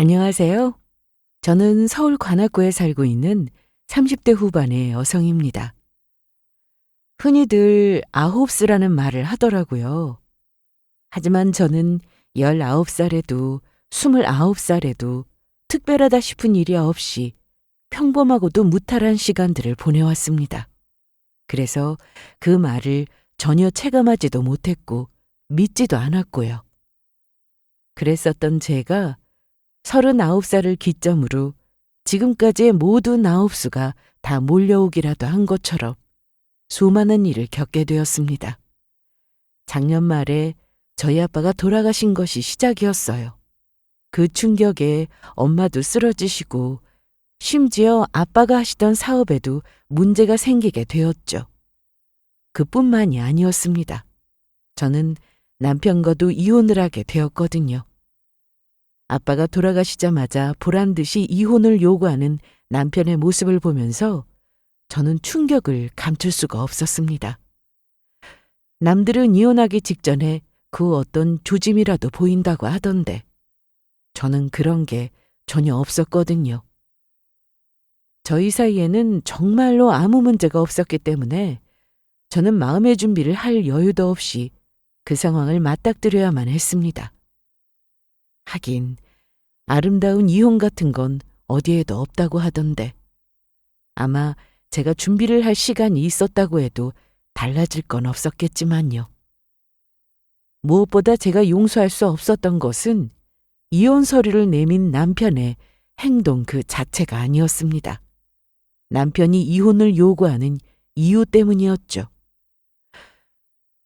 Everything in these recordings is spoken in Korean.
안녕하세요. 저는 서울 관악구에 살고 있는 30대 후반의 여성입니다. 흔히들 아홉스라는 말을 하더라고요. 하지만 저는 19살에도 29살에도 특별하다 싶은 일이 없이 평범하고도 무탈한 시간들을 보내왔습니다. 그래서 그 말을 전혀 체감하지도 못했고 믿지도 않았고요. 그랬었던 제가 39살을 기점으로 지금까지의 모든 아홉수가 다 몰려오기라도 한 것처럼 수많은 일을 겪게 되었습니다. 작년 말에 저희 아빠가 돌아가신 것이 시작이었어요. 그 충격에 엄마도 쓰러지시고 심지어 아빠가 하시던 사업에도 문제가 생기게 되었죠. 그뿐만이 아니었습니다. 저는 남편과도 이혼을 하게 되었거든요. 아빠가 돌아가시자마자 보란듯이 이혼을 요구하는 남편의 모습을 보면서 저는 충격을 감출 수가 없었습니다. 남들은 이혼하기 직전에 그 어떤 조짐이라도 보인다고 하던데 저는 그런 게 전혀 없었거든요. 저희 사이에는 정말로 아무 문제가 없었기 때문에 저는 마음의 준비를 할 여유도 없이 그 상황을 맞닥뜨려야만 했습니다. 하긴 아름다운 이혼 같은 건 어디에도 없다고 하던데 아마 제가 준비를 할 시간이 있었다고 해도 달라질 건 없었겠지만요. 무엇보다 제가 용서할 수 없었던 것은 이혼 서류를 내민 남편의 행동 그 자체가 아니었습니다. 남편이 이혼을 요구하는 이유 때문이었죠.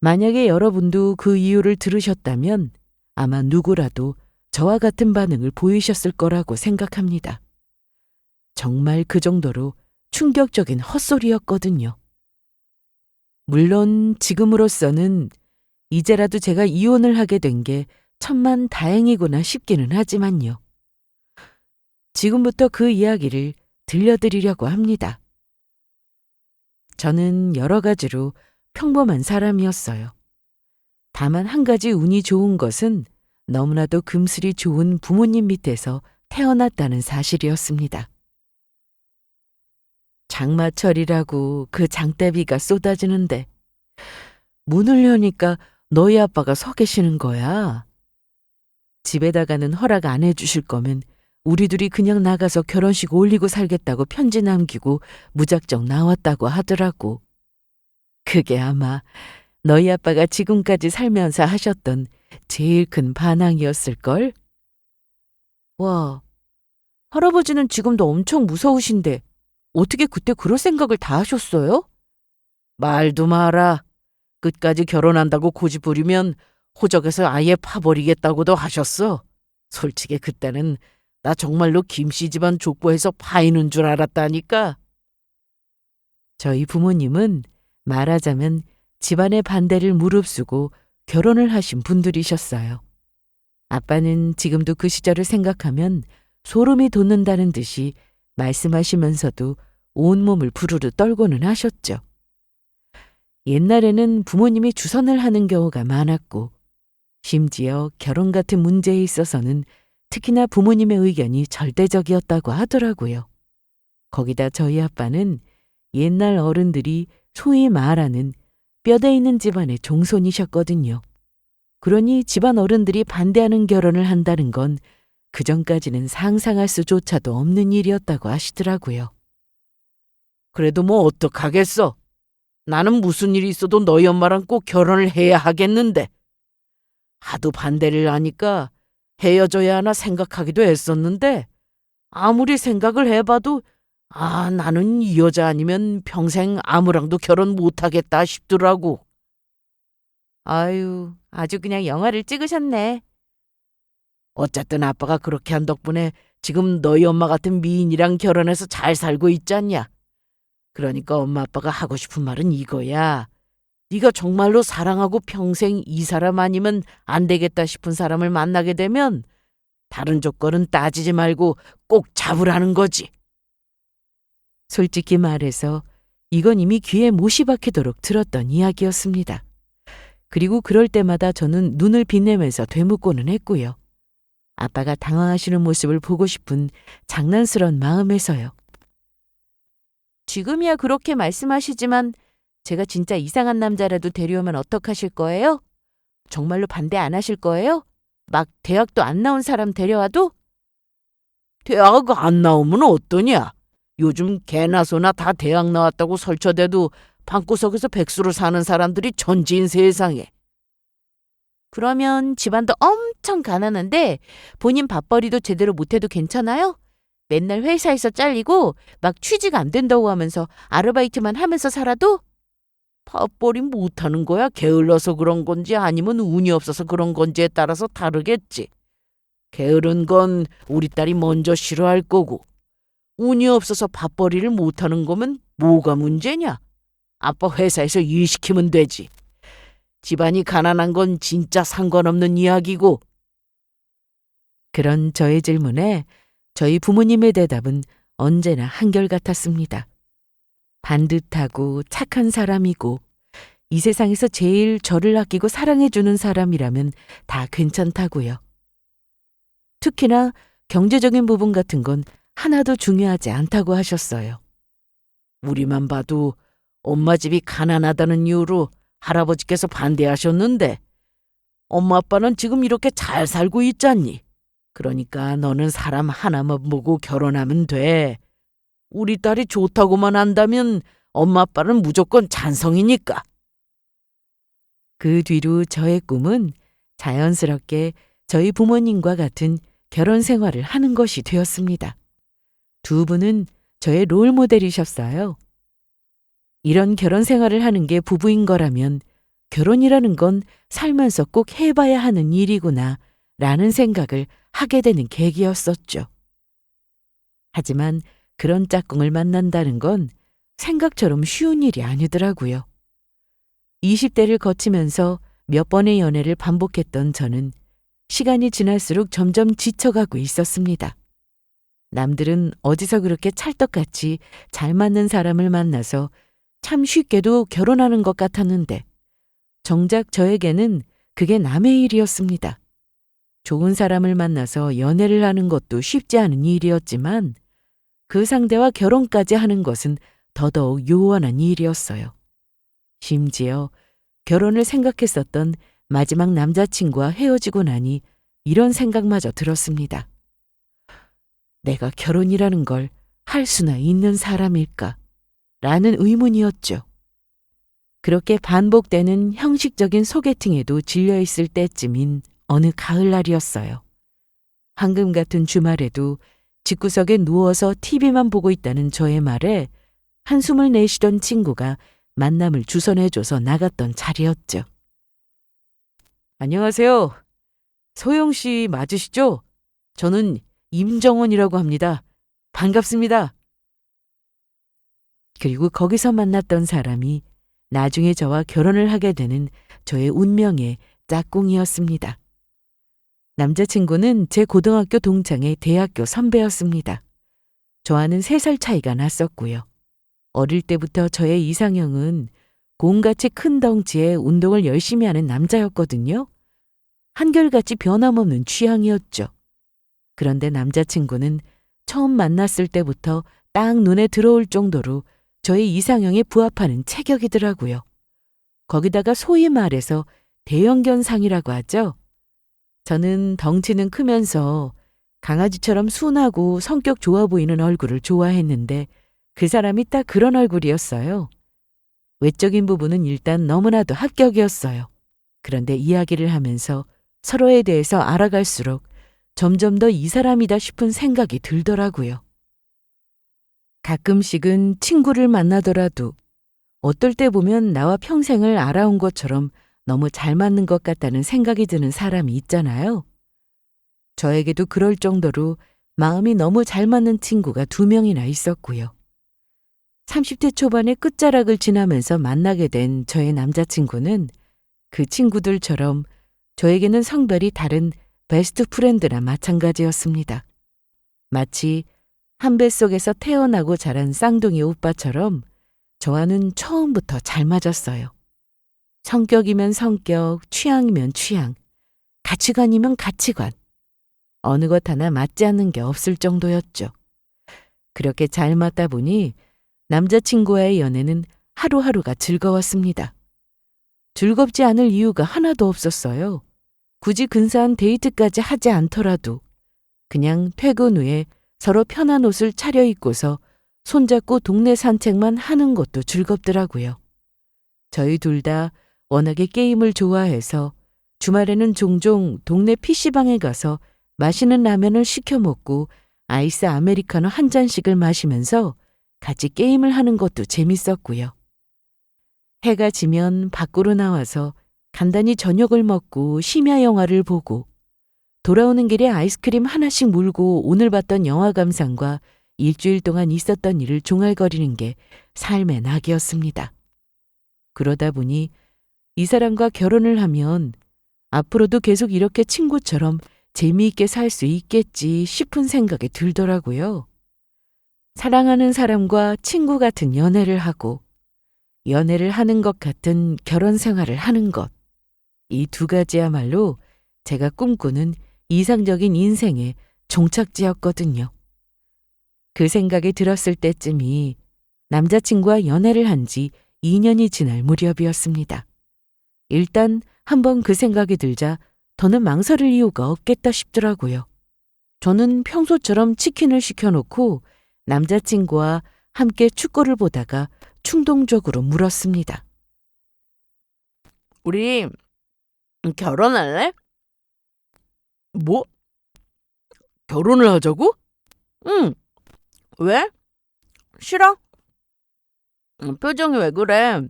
만약에 여러분도 그 이유를 들으셨다면 아마 누구라도 저와 같은 반응을 보이셨을 거라고 생각합니다. 정말 그 정도로 충격적인 헛소리였거든요. 물론 지금으로서는 이제라도 제가 이혼을 하게 된 게 천만 다행이구나 싶기는 하지만요. 지금부터 그 이야기를 들려드리려고 합니다. 저는 여러 가지로 평범한 사람이었어요. 다만 한 가지 운이 좋은 것은 너무나도 금슬이 좋은 부모님 밑에서 태어났다는 사실이었습니다. 장마철이라고 그 장대비가 쏟아지는데 문을 여니까 너희 아빠가 서 계시는 거야. 집에다가는 허락 안 해주실 거면 우리 둘이 그냥 나가서 결혼식 올리고 살겠다고 편지 남기고 무작정 나왔다고 하더라고. 그게 아마 너희 아빠가 지금까지 살면서 하셨던 제일 큰 반항이었을걸? 와, 할아버지는 지금도 엄청 무서우신데 어떻게 그때 그럴 생각을 다 하셨어요? 말도 마라. 끝까지 결혼한다고 고집 부리면 호적에서 아예 파버리겠다고도 하셨어. 솔직히 그때는 나 정말로 김씨 집안 족보에서 파이는 줄 알았다니까. 저희 부모님은 말하자면 집안의 반대를 무릅쓰고 결혼을 하신 분들이셨어요. 아빠는 지금도 그 시절을 생각하면 소름이 돋는다는 듯이 말씀하시면서도 온몸을 부르르 떨고는 하셨죠. 옛날에는 부모님이 주선을 하는 경우가 많았고 심지어 결혼 같은 문제에 있어서는 특히나 부모님의 의견이 절대적이었다고 하더라고요. 거기다 저희 아빠는 옛날 어른들이 소위 말하는 뼈대 있는 집안의 종손이셨거든요. 그러니 집안 어른들이 반대하는 결혼을 한다는 건 그전까지는 상상할 수조차도 없는 일이었다고 하시더라고요. 그래도 뭐 어떡하겠어. 나는 무슨 일이 있어도 너희 엄마랑 꼭 결혼을 해야 하겠는데. 하도 반대를 하니까 헤어져야 하나 생각하기도 했었는데 아무리 생각을 해봐도 나는 이 여자 아니면 평생 아무랑도 결혼 못하겠다 싶더라고. 아유, 아주 그냥 영화를 찍으셨네. 어쨌든 아빠가 그렇게 한 덕분에 지금 너희 엄마 같은 미인이랑 결혼해서 잘 살고 있잖냐. 그러니까 엄마 아빠가 하고 싶은 말은 이거야. 네가 정말로 사랑하고 평생 이 사람 아니면 안 되겠다 싶은 사람을 만나게 되면 다른 조건은 따지지 말고 꼭 잡으라는 거지. 솔직히 말해서 이건 이미 귀에 못이 박히도록 들었던 이야기였습니다. 그리고 그럴 때마다 저는 눈을 빛내면서 되묻고는 했고요. 아빠가 당황하시는 모습을 보고 싶은 장난스러운 마음에서요. 지금이야 그렇게 말씀하시지만 제가 진짜 이상한 남자라도 데려오면 어떡하실 거예요? 정말로 반대 안 하실 거예요? 막 대학도 안 나온 사람 데려와도? 대학 안 나오면 어떠냐? 요즘 개나 소나 다 대학 나왔다고 설쳐대도 방구석에서 백수로 사는 사람들이 천지인 세상에. 그러면 집안도 엄청 가난한데 본인 밥벌이도 제대로 못해도 괜찮아요? 맨날 회사에서 잘리고 막 취직 안 된다고 하면서 아르바이트만 하면서 살아도? 밥벌이 못하는 거야 게을러서 그런 건지 아니면 운이 없어서 그런 건지에 따라서 다르겠지. 게으른 건 우리 딸이 먼저 싫어할 거고 운이 없어서 밥벌이를 못하는 거면 뭐가 문제냐? 아빠 회사에서 일 시키면 되지. 집안이 가난한 건 진짜 상관없는 이야기고. 그런 저의 질문에 저희 부모님의 대답은 언제나 한결같았습니다. 반듯하고 착한 사람이고 이 세상에서 제일 저를 아끼고 사랑해주는 사람이라면 다 괜찮다고요. 특히나 경제적인 부분 같은 건 하나도 중요하지 않다고 하셨어요. 우리만 봐도 엄마 집이 가난하다는 이유로 할아버지께서 반대하셨는데 엄마 아빠는 지금 이렇게 잘 살고 있잖니. 그러니까 너는 사람 하나만 보고 결혼하면 돼. 우리 딸이 좋다고만 한다면 엄마 아빠는 무조건 찬성이니까. 그 뒤로 저의 꿈은 자연스럽게 저희 부모님과 같은 결혼 생활을 하는 것이 되었습니다. 두 분은 저의 롤 모델이셨어요. 이런 결혼 생활을 하는 게 부부인 거라면 결혼이라는 건 살면서 꼭 해봐야 하는 일이구나 라는 생각을 하게 되는 계기였었죠. 하지만 그런 짝꿍을 만난다는 건 생각처럼 쉬운 일이 아니더라고요. 20대를 거치면서 몇 번의 연애를 반복했던 저는 시간이 지날수록 점점 지쳐가고 있었습니다. 남들은 어디서 그렇게 찰떡같이 잘 맞는 사람을 만나서 참 쉽게도 결혼하는 것 같았는데 정작 저에게는 그게 남의 일이었습니다. 좋은 사람을 만나서 연애를 하는 것도 쉽지 않은 일이었지만 그 상대와 결혼까지 하는 것은 더더욱 요원한 일이었어요. 심지어 결혼을 생각했었던 마지막 남자친구와 헤어지고 나니 이런 생각마저 들었습니다. 내가 결혼이라는 걸 할 수나 있는 사람일까? 라는 의문이었죠. 그렇게 반복되는 형식적인 소개팅에도 질려있을 때쯤인 어느 가을날이었어요. 황금 같은 주말에도 집구석에 누워서 TV만 보고 있다는 저의 말에 한숨을 내쉬던 친구가 만남을 주선해줘서 나갔던 자리였죠. 안녕하세요. 소영 씨 맞으시죠? 저는 임정원이라고 합니다. 반갑습니다. 그리고 거기서 만났던 사람이 나중에 저와 결혼을 하게 되는 저의 운명의 짝꿍이었습니다. 남자친구는 제 고등학교 동창의 대학교 선배였습니다. 저와는 3살 차이가 났었고요. 어릴 때부터 저의 이상형은 곰같이 큰 덩치에 운동을 열심히 하는 남자였거든요. 한결같이 변함없는 취향이었죠. 그런데 남자친구는 처음 만났을 때부터 딱 눈에 들어올 정도로 저의 이상형에 부합하는 체격이더라고요. 거기다가 소위 말해서 대형견상이라고 하죠. 저는 덩치는 크면서 강아지처럼 순하고 성격 좋아 보이는 얼굴을 좋아했는데 그 사람이 딱 그런 얼굴이었어요. 외적인 부분은 일단 너무나도 합격이었어요. 그런데 이야기를 하면서 서로에 대해서 알아갈수록 점점 더 이 사람이다 싶은 생각이 들더라고요. 가끔씩은 친구를 만나더라도 어떨 때 보면 나와 평생을 알아온 것처럼 너무 잘 맞는 것 같다는 생각이 드는 사람이 있잖아요. 저에게도 그럴 정도로 마음이 너무 잘 맞는 친구가 2명이나 있었고요. 30대 초반의 끝자락을 지나면서 만나게 된 저의 남자친구는 그 친구들처럼 저에게는 성별이 다른 베스트 프렌드나 마찬가지였습니다. 마치 한 뱃속에서 태어나고 자란 쌍둥이 오빠처럼 저와는 처음부터 잘 맞았어요. 성격이면 성격, 취향이면 취향, 가치관이면 가치관. 어느 것 하나 맞지 않는 게 없을 정도였죠. 그렇게 잘 맞다 보니 남자친구와의 연애는 하루하루가 즐거웠습니다. 즐겁지 않을 이유가 하나도 없었어요. 굳이 근사한 데이트까지 하지 않더라도 그냥 퇴근 후에 서로 편한 옷을 차려입고서 손잡고 동네 산책만 하는 것도 즐겁더라고요. 저희 둘 다 워낙에 게임을 좋아해서 주말에는 종종 동네 PC방에 가서 맛있는 라면을 시켜 먹고 아이스 아메리카노 한 잔씩을 마시면서 같이 게임을 하는 것도 재밌었고요. 해가 지면 밖으로 나와서 간단히 저녁을 먹고 심야 영화를 보고 돌아오는 길에 아이스크림 하나씩 물고 오늘 봤던 영화 감상과 일주일 동안 있었던 일을 종알거리는 게 삶의 낙이었습니다. 그러다 보니 이 사람과 결혼을 하면 앞으로도 계속 이렇게 친구처럼 재미있게 살 수 있겠지 싶은 생각이 들더라고요. 사랑하는 사람과 친구 같은 연애를 하고 연애를 하는 것 같은 결혼 생활을 하는 것. 이 두 가지야말로 제가 꿈꾸는 이상적인 인생의 종착지였거든요. 그 생각이 들었을 때쯤이 남자친구와 연애를 한 지 2년이 지날 무렵이었습니다. 일단 한번 그 생각이 들자 더는 망설일 이유가 없겠다 싶더라고요. 저는 평소처럼 치킨을 시켜놓고 남자친구와 함께 축구를 보다가 충동적으로 물었습니다. 우리 결혼할래? 뭐? 결혼을 하자고? 응. 왜? 싫어? 표정이 왜 그래?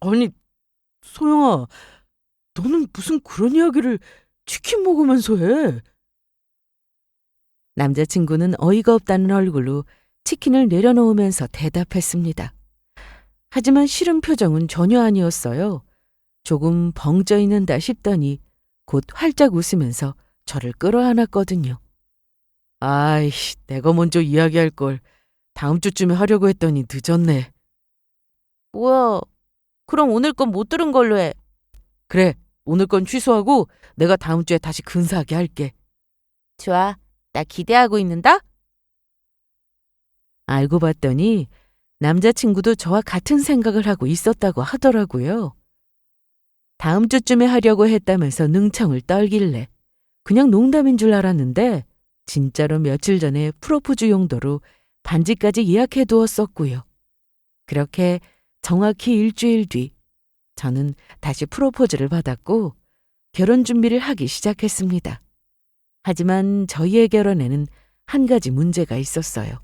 아니, 소영아, 너는 무슨 그런 이야기를 치킨 먹으면서 해? 남자친구는 어이가 없다는 얼굴로 치킨을 내려놓으면서 대답했습니다. 하지만 싫은 표정은 전혀 아니었어요. 조금 벙쪄 있는다 싶더니 곧 활짝 웃으면서 저를 끌어안았거든요. 아이씨, 내가 먼저 이야기할 걸 다음 주쯤에 하려고 했더니 늦었네. 뭐야, 그럼 오늘 건 못 들은 걸로 해. 그래, 오늘 건 취소하고 내가 다음 주에 다시 근사하게 할게. 좋아, 나 기대하고 있는다. 알고 봤더니 남자친구도 저와 같은 생각을 하고 있었다고 하더라고요. 다음 주쯤에 하려고 했다면서 능청을 떨길래 그냥 농담인 줄 알았는데 진짜로 며칠 전에 프로포즈 용도로 반지까지 예약해 두었었고요. 그렇게 정확히 일주일 뒤 저는 다시 프로포즈를 받았고 결혼 준비를 하기 시작했습니다. 하지만 저희의 결혼에는 한 가지 문제가 있었어요.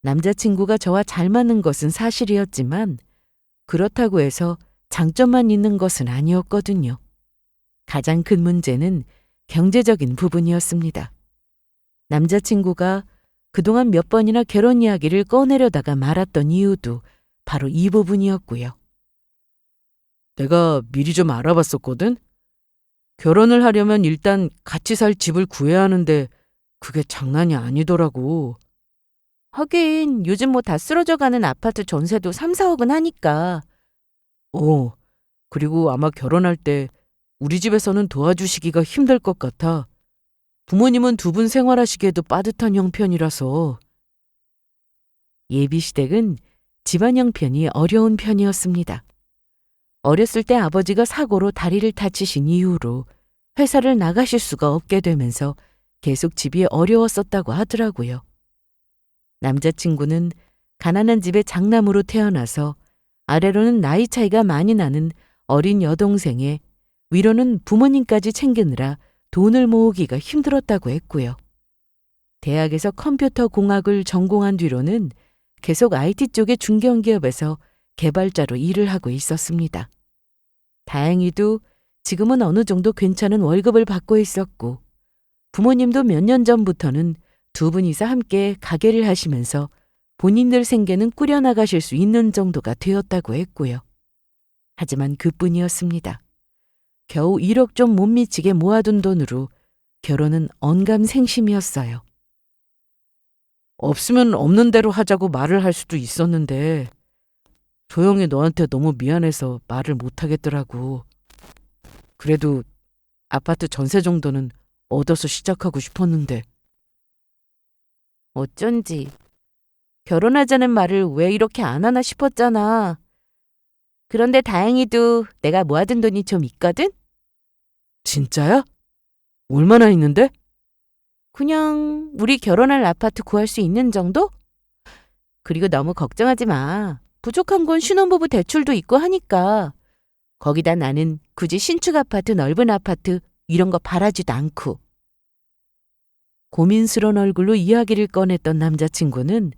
남자친구가 저와 잘 맞는 것은 사실이었지만 그렇다고 해서 장점만 있는 것은 아니었거든요. 가장 큰 문제는 경제적인 부분이었습니다. 남자친구가 그동안 몇 번이나 결혼 이야기를 꺼내려다가 말았던 이유도 바로 이 부분이었고요. 내가 미리 좀 알아봤었거든? 결혼을 하려면 일단 같이 살 집을 구해야 하는데 그게 장난이 아니더라고. 하긴 요즘 뭐 다 쓰러져가는 아파트 전세도 3, 4억은 하니까. 그리고 아마 결혼할 때 우리 집에서는 도와주시기가 힘들 것 같아. 부모님은 두 분 생활하시기에도 빠듯한 형편이라서. 예비시댁은 집안 형편이 어려운 편이었습니다. 어렸을 때 아버지가 사고로 다리를 다치신 이후로 회사를 나가실 수가 없게 되면서 계속 집이 어려웠었다고 하더라고요. 남자친구는 가난한 집의 장남으로 태어나서 아래로는 나이 차이가 많이 나는 어린 여동생에 위로는 부모님까지 챙기느라 돈을 모으기가 힘들었다고 했고요. 대학에서 컴퓨터 공학을 전공한 뒤로는 계속 IT 쪽의 중견기업에서 개발자로 일을 하고 있었습니다. 다행히도 지금은 어느 정도 괜찮은 월급을 받고 있었고 부모님도 몇 년 전부터는 두 분이서 함께 가게를 하시면서 본인들 생계는 꾸려나가실 수 있는 정도가 되었다고 했고요. 하지만 그뿐이었습니다. 겨우 1억 좀 못 미치게 모아둔 돈으로 결혼은 언감생심이었어요. 없으면 없는 대로 하자고 말을 할 수도 있었는데 소영이 너한테 너무 미안해서 말을 못 하겠더라고. 그래도 아파트 전세 정도는 얻어서 시작하고 싶었는데. 어쩐지 결혼하자는 말을 왜 이렇게 안 하나 싶었잖아. 그런데 다행히도 내가 모아둔 돈이 좀 있거든? 진짜야? 얼마나 있는데? 그냥 우리 결혼할 아파트 구할 수 있는 정도? 그리고 너무 걱정하지 마. 부족한 건 신혼부부 대출도 있고 하니까. 거기다 나는 굳이 신축 아파트, 넓은 아파트 이런 거 바라지도 않고. 고민스러운 얼굴로 이야기를 꺼냈던 남자친구는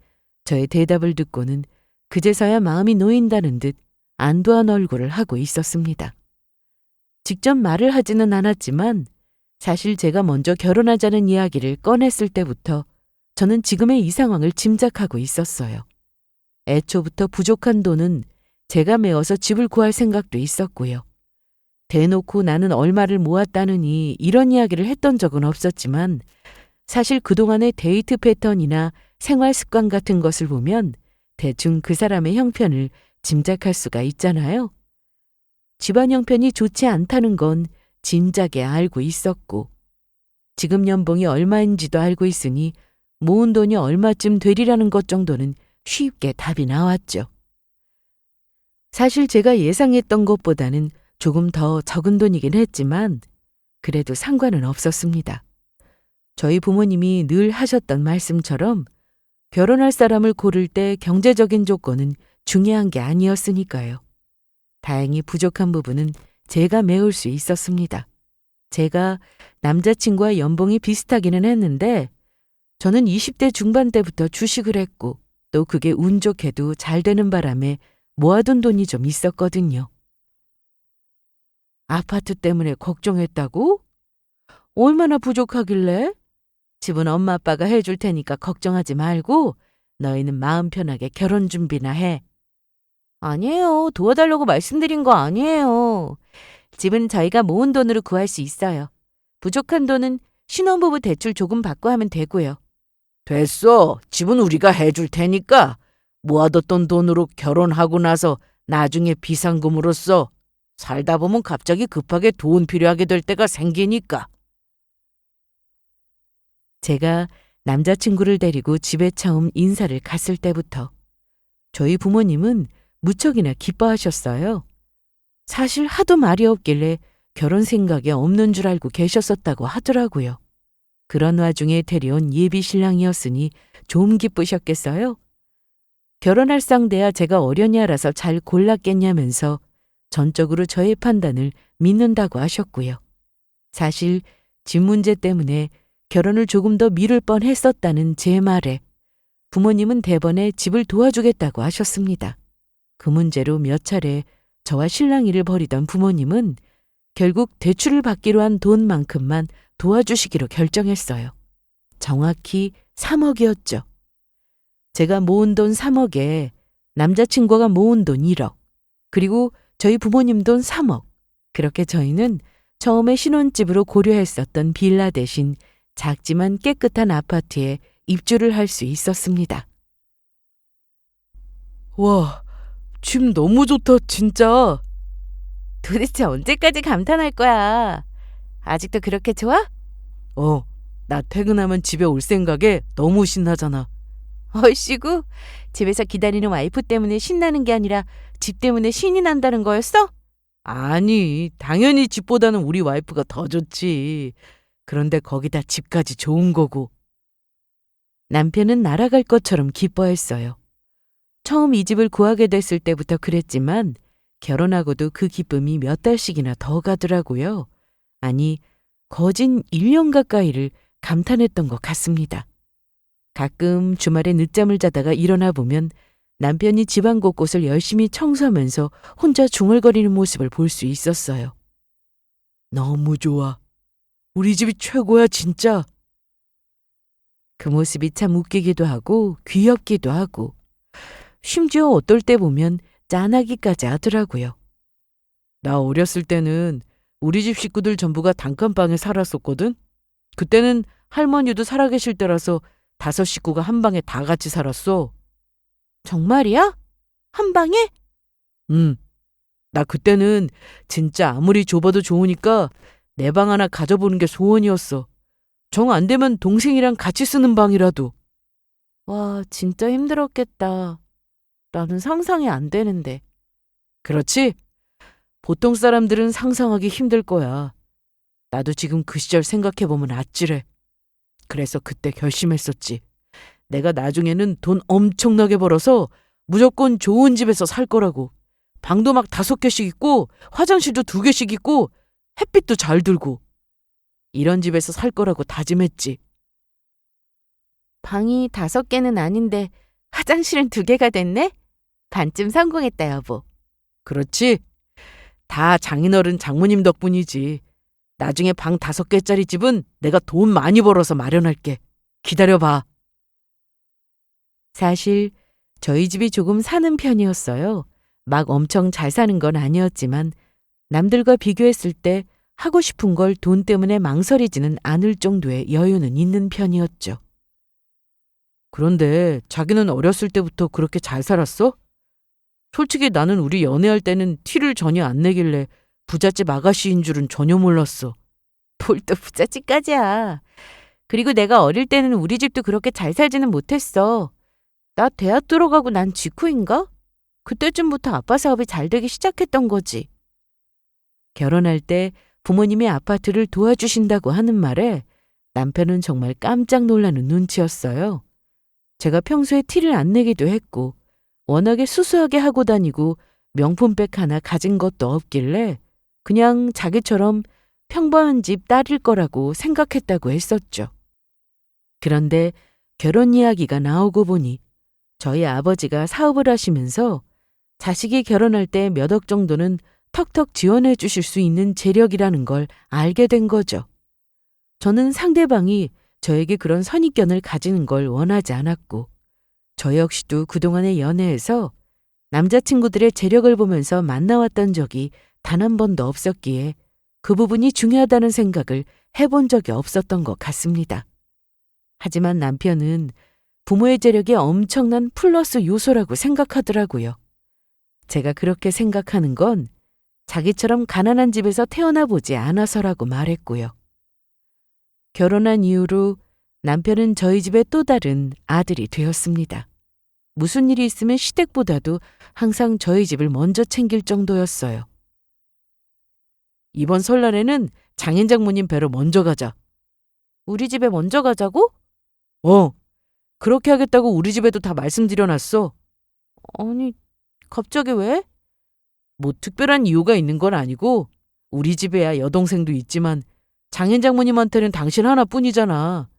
저의 대답을 듣고는 그제서야 마음이 놓인다는 듯 안도한 얼굴을 하고 있었습니다. 직접 말을 하지는 않았지만 사실 제가 먼저 결혼하자는 이야기를 꺼냈을 때부터 저는 지금의 이 상황을 짐작하고 있었어요. 애초부터 부족한 돈은 제가 메워서 집을 구할 생각도 있었고요. 대놓고 나는 얼마를 모았다느니 이런 이야기를 했던 적은 없었지만 사실 그동안의 데이트 패턴이나 생활 습관 같은 것을 보면 대충 그 사람의 형편을 짐작할 수가 있잖아요. 집안 형편이 좋지 않다는 건 진작에 알고 있었고 지금 연봉이 얼마인지도 알고 있으니 모은 돈이 얼마쯤 되리라는 것 정도는 쉽게 답이 나왔죠. 사실 제가 예상했던 것보다는 조금 더 적은 돈이긴 했지만 그래도 상관은 없었습니다. 저희 부모님이 늘 하셨던 말씀처럼 결혼할 사람을 고를 때 경제적인 조건은 중요한 게 아니었으니까요. 다행히 부족한 부분은 제가 메울 수 있었습니다. 제가 남자친구와 연봉이 비슷하기는 했는데 저는 20대 중반 때부터 주식을 했고 또 그게 운 좋게도 잘 되는 바람에 모아둔 돈이 좀 있었거든요. 아파트 때문에 걱정했다고? 얼마나 부족하길래? 집은 엄마 아빠가 해줄 테니까 걱정하지 말고 너희는 마음 편하게 결혼 준비나 해. 아니에요. 도와달라고 말씀드린 거 아니에요. 집은 저희가 모은 돈으로 구할 수 있어요. 부족한 돈은 신혼부부 대출 조금 받고 하면 되고요. 됐어. 집은 우리가 해줄 테니까 모아뒀던 돈으로 결혼하고 나서 나중에 비상금으로 써. 살다 보면 갑자기 급하게 돈 필요하게 될 때가 생기니까. 제가 남자친구를 데리고 집에 처음 인사를 갔을 때부터 저희 부모님은 무척이나 기뻐하셨어요. 사실 하도 말이 없길래 결혼 생각이 없는 줄 알고 계셨었다고 하더라고요. 그런 와중에 데려온 예비 신랑이었으니 좀 기쁘셨겠어요? 결혼할 상대야 제가 어련히 알아서 잘 골랐겠냐면서 전적으로 저의 판단을 믿는다고 하셨고요. 사실 집 문제 때문에 결혼을 조금 더 미룰 뻔했었다는 제 말에 부모님은 대번에 집을 도와주겠다고 하셨습니다. 그 문제로 몇 차례 저와 실랑이를 벌이던 부모님은 결국 대출을 받기로 한 돈만큼만 도와주시기로 결정했어요. 정확히 3억이었죠. 제가 모은 돈 3억에 남자친구가 모은 돈 1억, 그리고 저희 부모님 돈 3억. 그렇게 저희는 처음에 신혼집으로 고려했었던 빌라 대신 작지만 깨끗한 아파트에 입주를 할 수 있었습니다. 와, 집 너무 좋다, 진짜. 도대체 언제까지 감탄할 거야? 아직도 그렇게 좋아? 나 퇴근하면 집에 올 생각에 너무 신나잖아. 얼씨구, 집에서 기다리는 와이프 때문에 신나는 게 아니라 집 때문에 신이 난다는 거였어? 아니, 당연히 집보다는 우리 와이프가 더 좋지. 그런데 거기다 집까지 좋은 거고. 남편은 날아갈 것처럼 기뻐했어요. 처음 이 집을 구하게 됐을 때부터 그랬지만 결혼하고도 그 기쁨이 몇 달씩이나 더 가더라고요. 아니, 거진 1년 가까이를 감탄했던 것 같습니다. 가끔 주말에 늦잠을 자다가 일어나 보면 남편이 집안 곳곳을 열심히 청소하면서 혼자 중얼거리는 모습을 볼 수 있었어요. 너무 좋아. 우리 집이 최고야, 진짜. 그 모습이 참 웃기기도 하고 귀엽기도 하고 심지어 어떨 때 보면 짠하기까지 하더라고요. 나 어렸을 때는 우리 집 식구들 전부가 단칸방에 살았었거든. 그때는 할머니도 살아계실 때라서 5 식구가 한 방에 다 같이 살았어. 정말이야? 한 방에? 나 그때는 진짜 아무리 좁아도 좋으니까 내 방 하나 가져보는 게 소원이었어. 정 안 되면 동생이랑 같이 쓰는 방이라도. 와, 진짜 힘들었겠다. 나는 상상이 안 되는데. 그렇지? 보통 사람들은 상상하기 힘들 거야. 나도 지금 그 시절 생각해보면 아찔해. 그래서 그때 결심했었지. 내가 나중에는 돈 엄청나게 벌어서 무조건 좋은 집에서 살 거라고. 방도 막 5개씩 있고 화장실도 2개씩 있고 햇빛도 잘 들고. 이런 집에서 살 거라고 다짐했지. 방이 5개는 아닌데 화장실은 2개가 됐네? 반쯤 성공했다, 여보. 그렇지. 다 장인어른 장모님 덕분이지. 나중에 방 5개짜리 집은 내가 돈 많이 벌어서 마련할게. 기다려봐. 사실 저희 집이 조금 사는 편이었어요. 막 엄청 잘 사는 건 아니었지만 남들과 비교했을 때 하고 싶은 걸 돈 때문에 망설이지는 않을 정도의 여유는 있는 편이었죠. 그런데 자기는 어렸을 때부터 그렇게 잘 살았어? 솔직히 나는 우리 연애할 때는 티를 전혀 안 내길래 부잣집 아가씨인 줄은 전혀 몰랐어. 뭘 또 부잣집까지야. 그리고 내가 어릴 때는 우리 집도 그렇게 잘 살지는 못했어. 나 대학 들어가고 난 직후인가? 그때쯤부터 아빠 사업이 잘 되기 시작했던 거지. 결혼할 때 부모님이 아파트를 도와주신다고 하는 말에 남편은 정말 깜짝 놀라는 눈치였어요. 제가 평소에 티를 안 내기도 했고 워낙에 수수하게 하고 다니고 명품백 하나 가진 것도 없길래 그냥 자기처럼 평범한 집 딸일 거라고 생각했다고 했었죠. 그런데 결혼 이야기가 나오고 보니 저희 아버지가 사업을 하시면서 자식이 결혼할 때 몇 억 정도는 턱턱 지원해 주실 수 있는 재력이라는 걸 알게 된 거죠. 저는 상대방이 저에게 그런 선입견을 가지는 걸 원하지 않았고 저 역시도 그동안의 연애에서 남자친구들의 재력을 보면서 만나왔던 적이 단 한 번도 없었기에 그 부분이 중요하다는 생각을 해본 적이 없었던 것 같습니다. 하지만 남편은 부모의 재력이 엄청난 플러스 요소라고 생각하더라고요. 제가 그렇게 생각하는 건 자기처럼 가난한 집에서 태어나 보지 않아서라고 말했고요. 결혼한 이후로 남편은 저희 집의 또 다른 아들이 되었습니다. 무슨 일이 있으면 시댁보다도 항상 저희 집을 먼저 챙길 정도였어요. 이번 설날에는 장인 장모님 뵈러 먼저 가자. 우리 집에 먼저 가자고? 그렇게 하겠다고 우리 집에도 다 말씀드려놨어. 아니, 갑자기 왜? 뭐 특별한 이유가 있는 건 아니고 우리 집에야 여동생도 있지만 장인 장모님한테는 당신 하나뿐이잖아.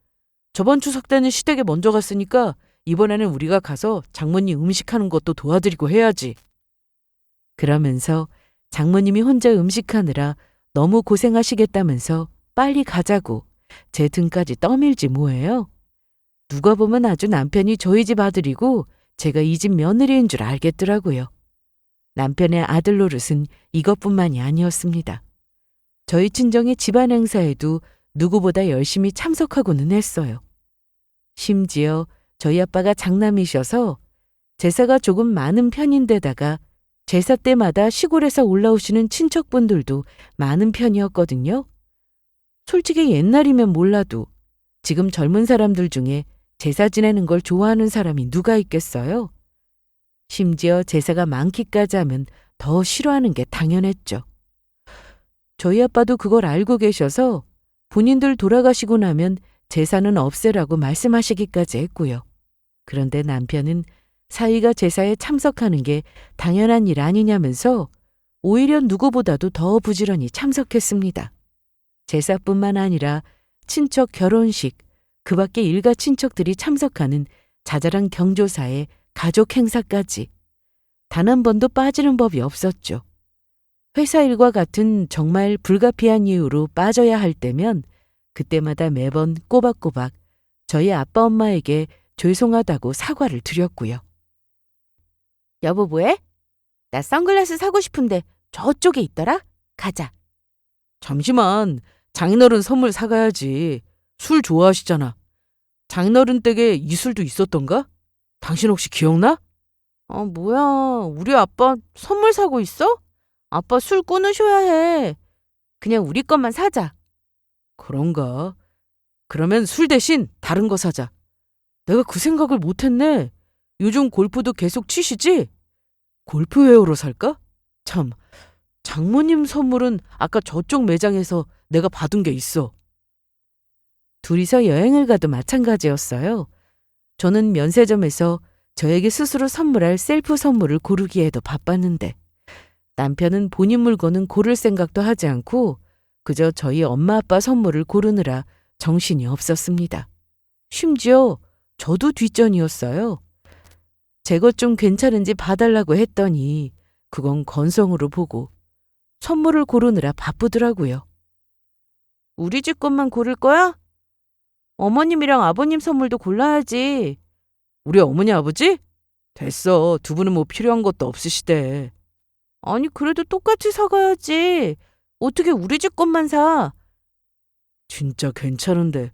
저번 추석 때는 시댁에 먼저 갔으니까 이번에는 우리가 가서 장모님 음식하는 것도 도와드리고 해야지. 그러면서 장모님이 혼자 음식하느라 너무 고생하시겠다면서 빨리 가자고 제 등까지 떠밀지 뭐예요. 누가 보면 아주 남편이 저희 집 아들이고 제가 이 집 며느리인 줄 알겠더라고요. 남편의 아들 노릇은 이것뿐만이 아니었습니다. 저희 친정의 집안 행사에도 누구보다 열심히 참석하고는 했어요. 심지어 저희 아빠가 장남이셔서 제사가 조금 많은 편인데다가 제사 때마다 시골에서 올라오시는 친척분들도 많은 편이었거든요. 솔직히 옛날이면 몰라도 지금 젊은 사람들 중에 제사 지내는 걸 좋아하는 사람이 누가 있겠어요? 심지어 제사가 많기까지 하면 더 싫어하는 게 당연했죠. 저희 아빠도 그걸 알고 계셔서 본인들 돌아가시고 나면 제사는 없애라고 말씀하시기까지 했고요. 그런데 남편은 사위가 제사에 참석하는 게 당연한 일 아니냐면서 오히려 누구보다도 더 부지런히 참석했습니다. 제사뿐만 아니라 친척 결혼식, 그 밖에 일가 친척들이 참석하는 자잘한 경조사에 가족 행사까지 단 한 번도 빠지는 법이 없었죠. 회사 일과 같은 정말 불가피한 이유로 빠져야 할 때면 그때마다 매번 꼬박꼬박 저희 아빠 엄마에게 죄송하다고 사과를 드렸고요. 여보 뭐해? 나 선글라스 사고 싶은데 저쪽에 있더라? 가자. 잠시만, 장인어른 선물 사가야지. 술 좋아하시잖아. 장인어른 댁에 이 술도 있었던가? 당신 혹시 기억나? 뭐야. 우리 아빠 선물 사고 있어? 아빠 술 끊으셔야 해. 그냥 우리 것만 사자. 그런가? 그러면 술 대신 다른 거 사자. 내가 그 생각을 못했네. 요즘 골프도 계속 치시지? 골프웨어로 살까? 참, 장모님 선물은 아까 저쪽 매장에서 내가 받은 게 있어. 둘이서 여행을 가도 마찬가지였어요. 저는 면세점에서 저에게 스스로 선물할 셀프 선물을 고르기에도 바빴는데 남편은 본인 물건은 고를 생각도 하지 않고 그저 저희 엄마 아빠 선물을 고르느라 정신이 없었습니다. 심지어 저도 뒷전이었어요. 제 것 좀 괜찮은지 봐달라고 했더니 그건 건성으로 보고 선물을 고르느라 바쁘더라고요. 우리 집 것만 고를 거야? 어머님이랑 아버님 선물도 골라야지. 우리 어머니 아버지? 됐어. 두 분은 뭐 필요한 것도 없으시대. 아니 그래도 똑같이 사가야지. 어떻게 우리 집 것만 사? 진짜 괜찮은데.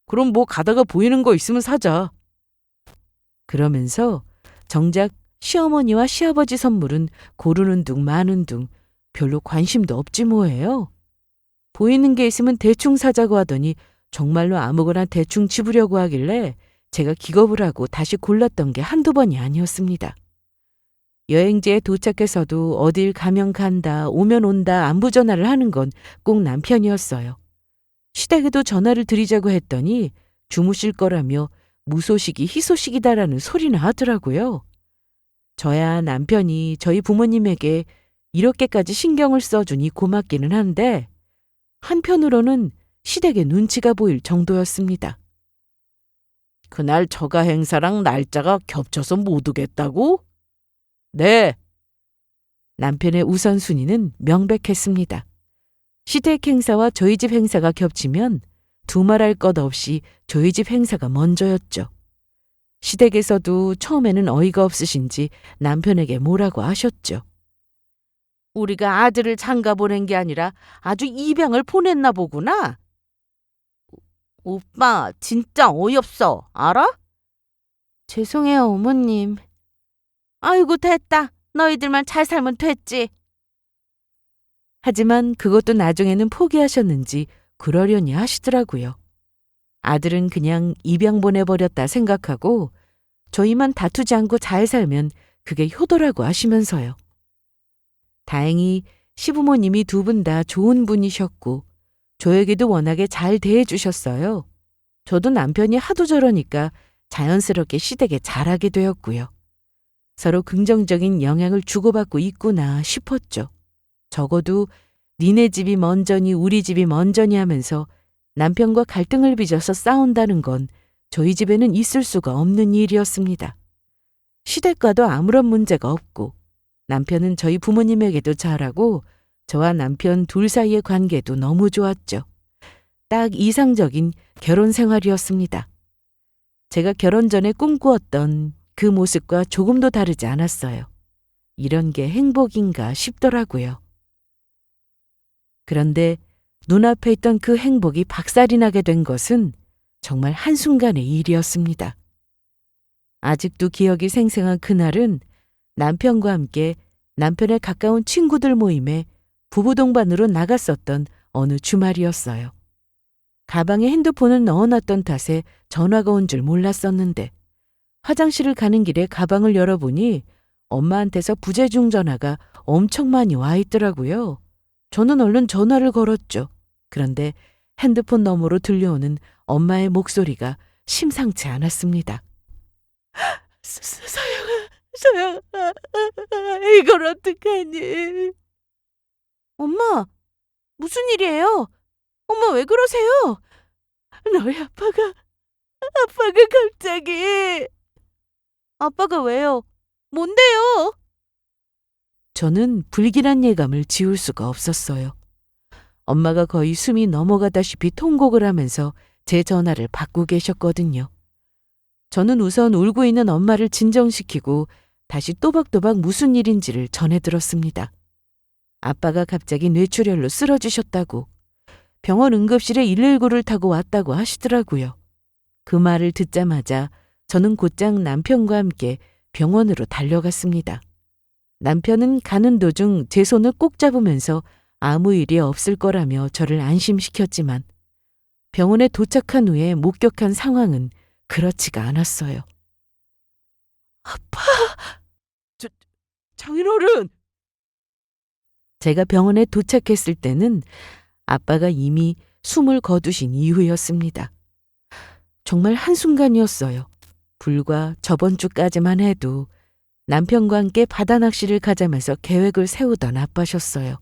그럼 뭐 가다가 보이는 거 있으면 사자. 그러면서 정작 시어머니와 시아버지 선물은 고르는 둥 마는 둥 별로 관심도 없지 뭐예요. 보이는 게 있으면 대충 사자고 하더니 정말로 아무거나 대충 집으려고 하길래 제가 기겁을 하고 다시 골랐던 게 한두 번이 아니었습니다. 여행지에 도착해서도 어딜 가면 간다, 오면 온다 안부 전화를 하는 건 꼭 남편이었어요. 시댁에도 전화를 드리자고 했더니 주무실 거라며 무소식이 희소식이다라는 소리나 하더라고요. 저야 남편이 저희 부모님에게 이렇게까지 신경을 써주니 고맙기는 한데 한편으로는 시댁의 눈치가 보일 정도였습니다. 그날 저가 행사랑 날짜가 겹쳐서 못 오겠다고? 네. 남편의 우선순위는 명백했습니다. 시댁 행사와 저희 집 행사가 겹치면 두말할 것 없이 저희 집 행사가 먼저였죠. 시댁에서도 처음에는 어이가 없으신지 남편에게 뭐라고 하셨죠. 우리가 아들을 장가 보낸 게 아니라 아주 입양을 보냈나 보구나. 오빠 진짜 어이없어. 알아? 죄송해요 어머님. 아이고 됐다. 너희들만 잘 살면 됐지. 하지만 그것도 나중에는 포기하셨는지 그러려니 하시더라고요. 아들은 그냥 입양 보내버렸다 생각하고 저희만 다투지 않고 잘 살면 그게 효도라고 하시면서요. 다행히 시부모님이 두 분 다 좋은 분이셨고 저에게도 워낙에 잘 대해주셨어요. 저도 남편이 하도 저러니까 자연스럽게 시댁에 잘하게 되었고요. 서로 긍정적인 영향을 주고받고 있구나 싶었죠. 적어도 니네 집이 먼저니 우리 집이 먼저니 하면서 남편과 갈등을 빚어서 싸운다는 건 저희 집에는 있을 수가 없는 일이었습니다. 시댁과도 아무런 문제가 없고 남편은 저희 부모님에게도 잘하고 저와 남편 둘 사이의 관계도 너무 좋았죠. 딱 이상적인 결혼 생활이었습니다. 제가 결혼 전에 꿈꾸었던 그 모습과 조금도 다르지 않았어요. 이런 게 행복인가 싶더라고요. 그런데 눈앞에 있던 그 행복이 박살이 나게 된 것은 정말 한순간의 일이었습니다. 아직도 기억이 생생한 그날은 남편과 함께 남편의 가까운 친구들 모임에 부부 동반으로 나갔었던 어느 주말이었어요. 가방에 핸드폰을 넣어놨던 탓에 전화가 온 줄 몰랐었는데 화장실을 가는 길에 가방을 열어보니 엄마한테서 부재중 전화가 엄청 많이 와 있더라고요. 저는 얼른 전화를 걸었죠. 그런데 핸드폰 너머로 들려오는 엄마의 목소리가 심상치 않았습니다. 서영아, 이걸 어떡하니? 엄마, 무슨 일이에요? 엄마 왜 그러세요? 너희 아빠가 갑자기. 아빠가 왜요? 뭔데요? 저는 불길한 예감을 지울 수가 없었어요. 엄마가 거의 숨이 넘어가다시피 통곡을 하면서 제 전화를 받고 계셨거든요. 저는 우선 울고 있는 엄마를 진정시키고 다시 또박또박 무슨 일인지를 전해 들었습니다. 아빠가 갑자기 뇌출혈로 쓰러지셨다고 병원 응급실에 119를 타고 왔다고 하시더라고요. 그 말을 듣자마자 저는 곧장 남편과 함께 병원으로 달려갔습니다. 남편은 가는 도중 제 손을 꼭 잡으면서 아무 일이 없을 거라며 저를 안심시켰지만 병원에 도착한 후에 목격한 상황은 그렇지가 않았어요. 아빠! 저, 장인어른! 제가 병원에 도착했을 때는 아빠가 이미 숨을 거두신 이후였습니다. 정말 한순간이었어요. 불과 저번 주까지만 해도 남편과 함께 바다 낚시를 가자면서 계획을 세우던 아빠셨어요.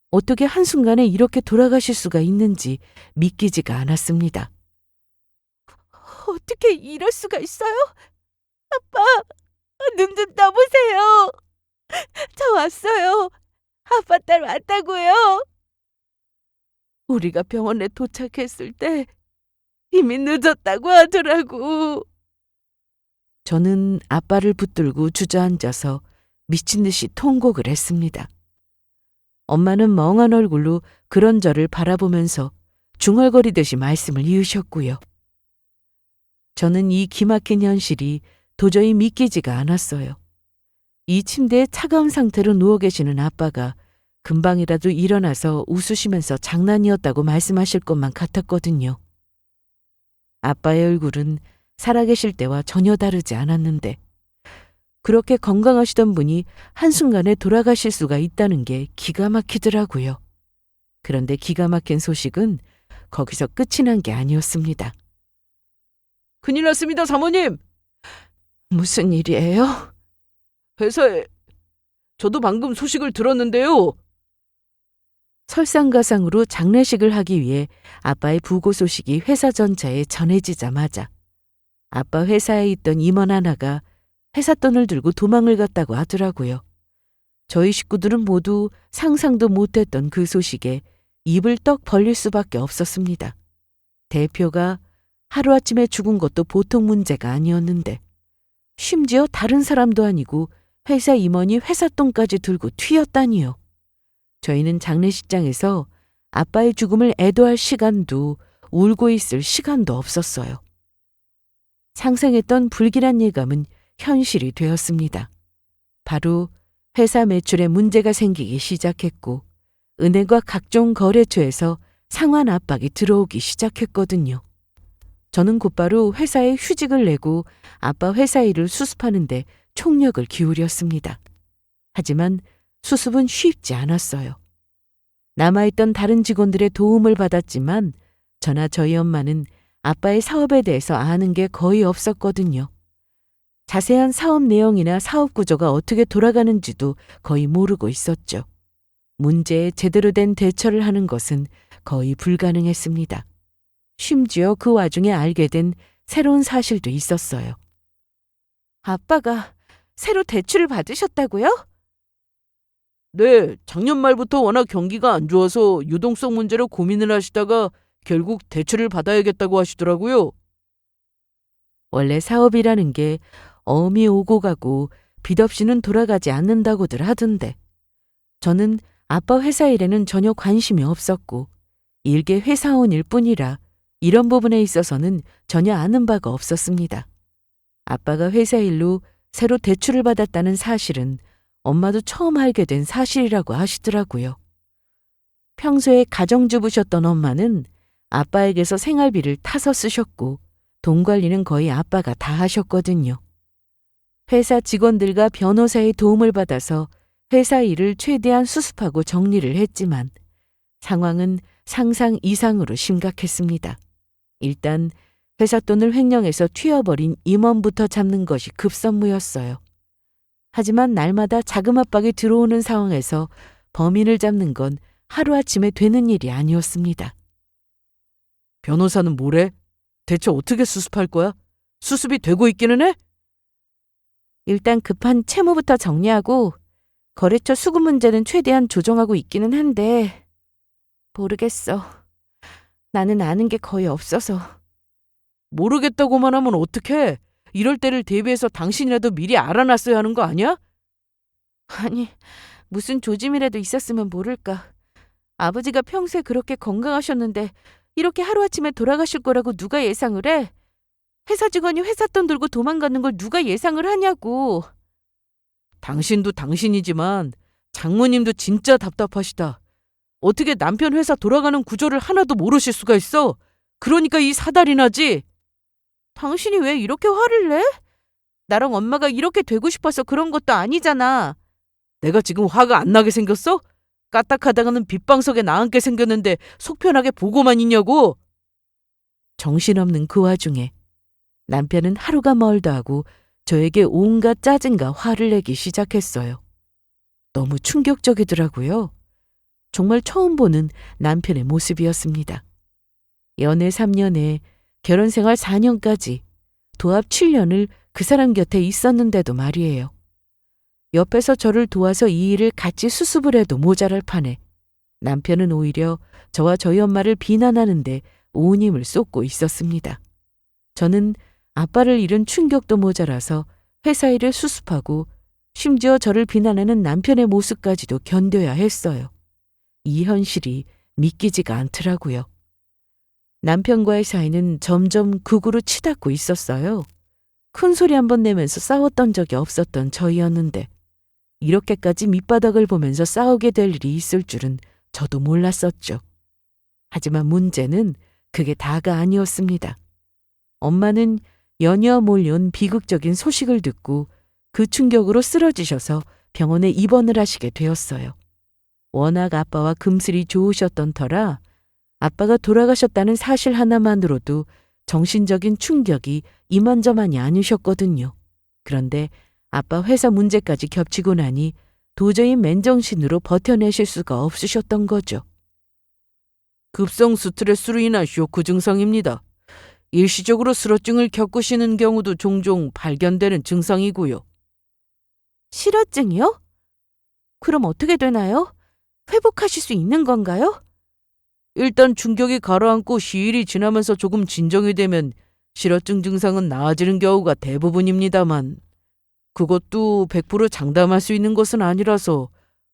어떻게 한순간에 이렇게 돌아가실 수가 있는지 믿기지가 않았습니다. 어떻게 이럴 수가 있어요? 아빠, 눈 좀 떠보세요. 저 왔어요. 아빠 딸 왔다고요. 우리가 병원에 도착했을 때 이미 늦었다고 하더라고. 저는 아빠를 붙들고 주저앉아서 미친 듯이 통곡을 했습니다. 엄마는 멍한 얼굴로 그런 저를 바라보면서 중얼거리듯이 말씀을 이으셨고요. 저는 이 기막힌 현실이 도저히 믿기지가 않았어요. 이 침대에 차가운 상태로 누워 계시는 아빠가 금방이라도 일어나서 웃으시면서 장난이었다고 말씀하실 것만 같았거든요. 아빠의 얼굴은 살아계실 때와 전혀 다르지 않았는데 그렇게 건강하시던 분이 한순간에 돌아가실 수가 있다는 게 기가 막히더라고요. 그런데 기가 막힌 소식은 거기서 끝이 난 게 아니었습니다. 큰일 났습니다, 사모님! 무슨 일이에요? 회사에 저도 방금 소식을 들었는데요. 설상가상으로 장례식을 하기 위해 아빠의 부고 소식이 회사 전체에 전해지자마자 아빠 회사에 있던 임원 하나가 회사 돈을 들고 도망을 갔다고 하더라고요. 저희 식구들은 모두 상상도 못했던 그 소식에 입을 떡 벌릴 수밖에 없었습니다. 대표가 하루아침에 죽은 것도 보통 문제가 아니었는데 심지어 다른 사람도 아니고 회사 임원이 회사 돈까지 들고 튀었다니요. 저희는 장례식장에서 아빠의 죽음을 애도할 시간도 울고 있을 시간도 없었어요. 상상했던 불길한 예감은 현실이 되었습니다. 바로 회사 매출에 문제가 생기기 시작했고 은행과 각종 거래처에서 상환 압박이 들어오기 시작했거든요. 저는 곧바로 회사에 휴직을 내고 아빠 회사 일을 수습하는데 총력을 기울였습니다. 하지만 수습은 쉽지 않았어요. 남아있던 다른 직원들의 도움을 받았지만 저나 저희 엄마는 아빠의 사업에 대해서 아는 게 거의 없었거든요. 자세한 사업 내용이나 사업 구조가 어떻게 돌아가는지도 거의 모르고 있었죠. 문제에 제대로 된 대처를 하는 것은 거의 불가능했습니다. 심지어 그 와중에 알게 된 새로운 사실도 있었어요. 아빠가 새로 대출을 받으셨다고요? 네, 작년 말부터 워낙 경기가 안 좋아서 유동성 문제로 고민을 하시다가 결국 대출을 받아야겠다고 하시더라고요. 원래 사업이라는 게 어음이 오고 가고 빚 없이는 돌아가지 않는다고들 하던데 저는 아빠 회사 일에는 전혀 관심이 없었고 일개 회사원일 뿐이라 이런 부분에 있어서는 전혀 아는 바가 없었습니다. 아빠가 회사 일로 새로 대출을 받았다는 사실은 엄마도 처음 알게 된 사실이라고 하시더라고요. 평소에 가정주부셨던 엄마는 아빠에게서 생활비를 타서 쓰셨고 돈 관리는 거의 아빠가 다 하셨거든요. 회사 직원들과 변호사의 도움을 받아서 회사 일을 최대한 수습하고 정리를 했지만 상황은 상상 이상으로 심각했습니다. 일단 회사 돈을 횡령해서 튀어버린 임원부터 잡는 것이 급선무였어요. 하지만 날마다 자금 압박이 들어오는 상황에서 범인을 잡는 건 하루아침에 되는 일이 아니었습니다. 변호사는 뭐래? 대체 어떻게 수습할 거야? 수습이 되고 있기는 해? 일단 급한 채무부터 정리하고 거래처 수급 문제는 최대한 조정하고 있기는 한데 모르겠어. 나는 아는 게 거의 없어서. 모르겠다고만 하면 어떡해? 이럴 때를 대비해서 당신이라도 미리 알아놨어야 하는 거 아니야? 아니, 무슨 조짐이라도 있었으면 모를까. 아버지가 평소에 그렇게 건강하셨는데 이렇게 하루아침에 돌아가실 거라고 누가 예상을 해? 회사 직원이 회사 돈 들고 도망가는 걸 누가 예상을 하냐고. 당신도 당신이지만 장모님도 진짜 답답하시다. 어떻게 남편 회사 돌아가는 구조를 하나도 모르실 수가 있어? 그러니까 이 사달이 나지. 당신이 왜 이렇게 화를 내? 나랑 엄마가 이렇게 되고 싶어서 그런 것도 아니잖아. 내가 지금 화가 안 나게 생겼어? 까딱하다가는 빗방석에 나앉게 생겼는데 속 편하게 보고만 있냐고. 정신없는 그 와중에 남편은 하루가 멀다 하고 저에게 온갖 짜증과 화를 내기 시작했어요. 너무 충격적이더라고요. 정말 처음 보는 남편의 모습이었습니다. 연애 3년에 결혼 생활 4년까지 도합 7년을 그 사람 곁에 있었는데도 말이에요. 옆에서 저를 도와서 이 일을 같이 수습을 해도 모자랄 판에 남편은 오히려 저와 저희 엄마를 비난하는데 온 힘을 쏟고 있었습니다. 저는 아빠를 잃은 충격도 모자라서 회사 일을 수습하고 심지어 저를 비난하는 남편의 모습까지도 견뎌야 했어요. 이 현실이 믿기지가 않더라고요. 남편과의 사이는 점점 극으로 치닫고 있었어요. 큰 소리 한 번 내면서 싸웠던 적이 없었던 저희였는데 이렇게까지 밑바닥을 보면서 싸우게 될 일이 있을 줄은 저도 몰랐었죠. 하지만 문제는 그게 다가 아니었습니다. 엄마는 연이어 몰려온 비극적인 소식을 듣고 그 충격으로 쓰러지셔서 병원에 입원을 하시게 되었어요. 워낙 아빠와 금슬이 좋으셨던 터라 아빠가 돌아가셨다는 사실 하나만으로도 정신적인 충격이 이만저만이 아니셨거든요. 그런데 아빠 회사 문제까지 겹치고 나니 도저히 맨정신으로 버텨내실 수가 없으셨던 거죠. 급성 스트레스로 인한 쇼크 증상입니다. 일시적으로 실어증을 겪으시는 경우도 종종 발견되는 증상이고요. 실어증이요? 그럼 어떻게 되나요? 회복하실 수 있는 건가요? 일단 충격이 가라앉고 시일이 지나면서 조금 진정이 되면 실어증 증상은 나아지는 경우가 대부분입니다만 그것도 100% 장담할 수 있는 것은 아니라서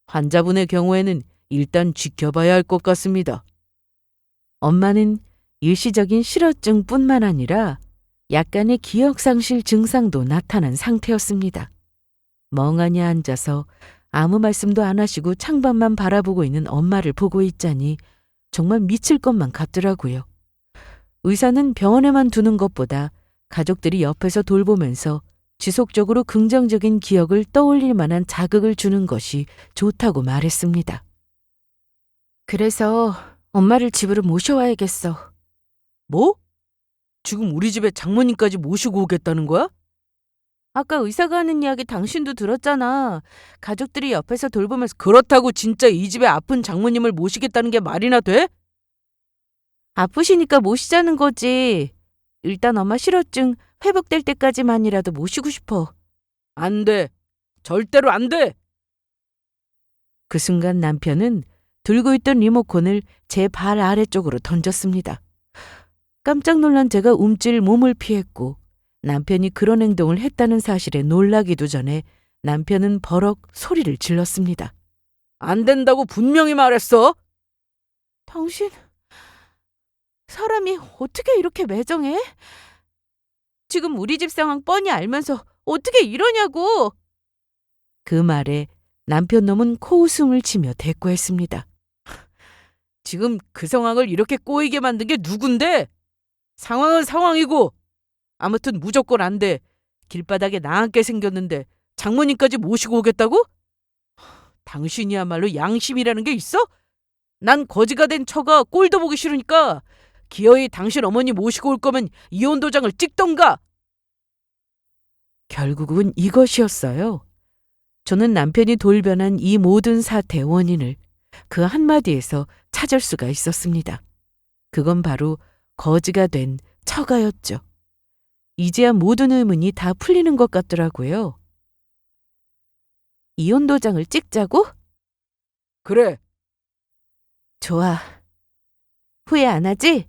환자분의 경우에는 일단 지켜봐야 할 것 같습니다. 엄마는 일시적인 실어증뿐만 아니라 약간의 기억상실 증상도 나타난 상태였습니다. 멍하니 앉아서 아무 말씀도 안 하시고 창밖만 바라보고 있는 엄마를 보고 있자니 정말 미칠 것만 같더라고요. 의사는 병원에만 두는 것보다 가족들이 옆에서 돌보면서 지속적으로 긍정적인 기억을 떠올릴 만한 자극을 주는 것이 좋다고 말했습니다. 그래서 엄마를 집으로 모셔와야겠어. 뭐? 지금 우리 집에 장모님까지 모시고 오겠다는 거야? 아까 의사가 하는 이야기 당신도 들었잖아. 가족들이 옆에서 돌보면서 그렇다고 진짜 이 집에 아픈 장모님을 모시겠다는 게 말이나 돼? 아프시니까 모시자는 거지. 일단 엄마 실어증 회복될 때까지만이라도 모시고 싶어. 안 돼. 절대로 안 돼. 그 순간 남편은 들고 있던 리모컨을 제 발 아래쪽으로 던졌습니다. 깜짝 놀란 제가 움찔 몸을 피했고 남편이 그런 행동을 했다는 사실에 놀라기도 전에 남편은 버럭 소리를 질렀습니다. 안 된다고 분명히 말했어. 당신 사람이 어떻게 이렇게 매정해? 지금 우리 집 상황 뻔히 알면서 어떻게 이러냐고. 그 말에 남편 놈은 코웃음을 치며 대꾸했습니다. 지금 그 상황을 이렇게 꼬이게 만든 게 누군데? 상황은 상황이고 아무튼 무조건 안 돼. 길바닥에 나앉게 생겼는데 장모님까지 모시고 오겠다고? 당신이야말로 양심이라는 게 있어? 난 거지가 된 처가 꼴도 보기 싫으니까 기어이 당신 어머니 모시고 올 거면 이혼 도장을 찍던가. 결국은 이것이었어요. 저는 남편이 돌변한 이 모든 사태의 원인을 그 한마디에서 찾을 수가 있었습니다. 그건 바로 거지가 된 처가였죠. 이제야 모든 의문이 다 풀리는 것 같더라고요. 이혼 도장을 찍자고? 그래. 좋아. 후회 안 하지?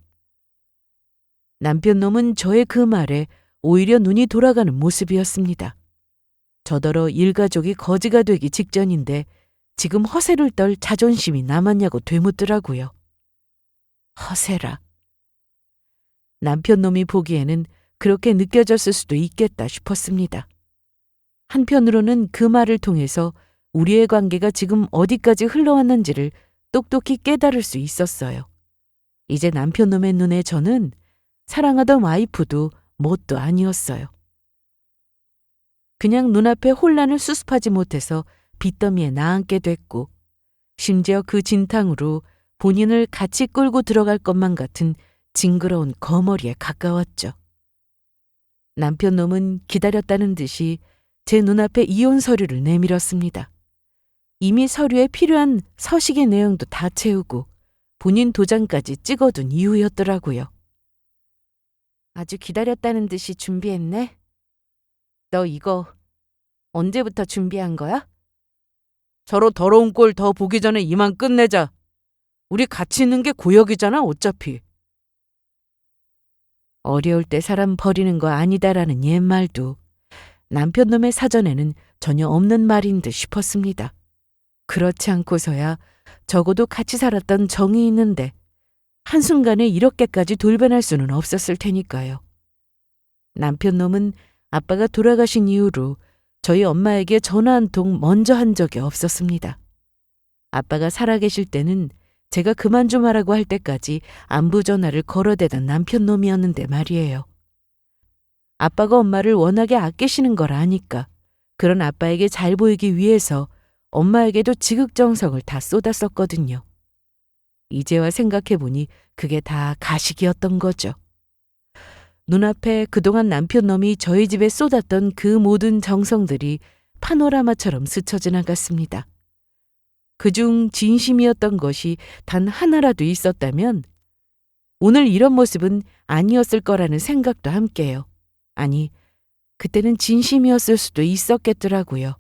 남편 놈은 저의 그 말에 오히려 눈이 돌아가는 모습이었습니다. 저더러 일가족이 거지가 되기 직전인데 지금 허세를 떨 자존심이 남았냐고 되묻더라고요. 허세라. 남편 놈이 보기에는 그렇게 느껴졌을 수도 있겠다 싶었습니다. 한편으로는 그 말을 통해서 우리의 관계가 지금 어디까지 흘러왔는지를 똑똑히 깨달을 수 있었어요. 이제 남편놈의 눈에 저는 사랑하던 와이프도 뭣도 아니었어요. 그냥 눈앞에 혼란을 수습하지 못해서 빚더미에 나앉게 됐고 심지어 그 진탕으로 본인을 같이 끌고 들어갈 것만 같은 징그러운 거머리에 가까웠죠. 남편놈은 기다렸다는 듯이 제 눈앞에 이혼 서류를 내밀었습니다. 이미 서류에 필요한 서식의 내용도 다 채우고 본인 도장까지 찍어둔 이유였더라고요. 아주 기다렸다는 듯이 준비했네? 너 이거 언제부터 준비한 거야? 서로 더러운 꼴 더 보기 전에 이만 끝내자. 우리 같이 있는 게 고역이잖아 어차피. 어려울 때 사람 버리는 거 아니다라는 옛말도 남편놈의 사전에는 전혀 없는 말인 듯 싶었습니다. 그렇지 않고서야 적어도 같이 살았던 정이 있는데 한순간에 이렇게까지 돌변할 수는 없었을 테니까요. 남편놈은 아빠가 돌아가신 이후로 저희 엄마에게 전화 한 통 먼저 한 적이 없었습니다. 아빠가 살아계실 때는 제가 그만 좀 하라고 할 때까지 안부 전화를 걸어대던 남편놈이었는데 말이에요. 아빠가 엄마를 워낙에 아끼시는 걸 아니까 그런 아빠에게 잘 보이기 위해서 엄마에게도 지극정성을 다 쏟았었거든요. 이제와 생각해보니 그게 다 가식이었던 거죠. 눈앞에 그동안 남편놈이 저희 집에 쏟았던 그 모든 정성들이 파노라마처럼 스쳐 지나갔습니다. 그중 진심이었던 것이 단 하나라도 있었다면 오늘 이런 모습은 아니었을 거라는 생각도 함께요. 아니, 그때는 진심이었을 수도 있었겠더라고요.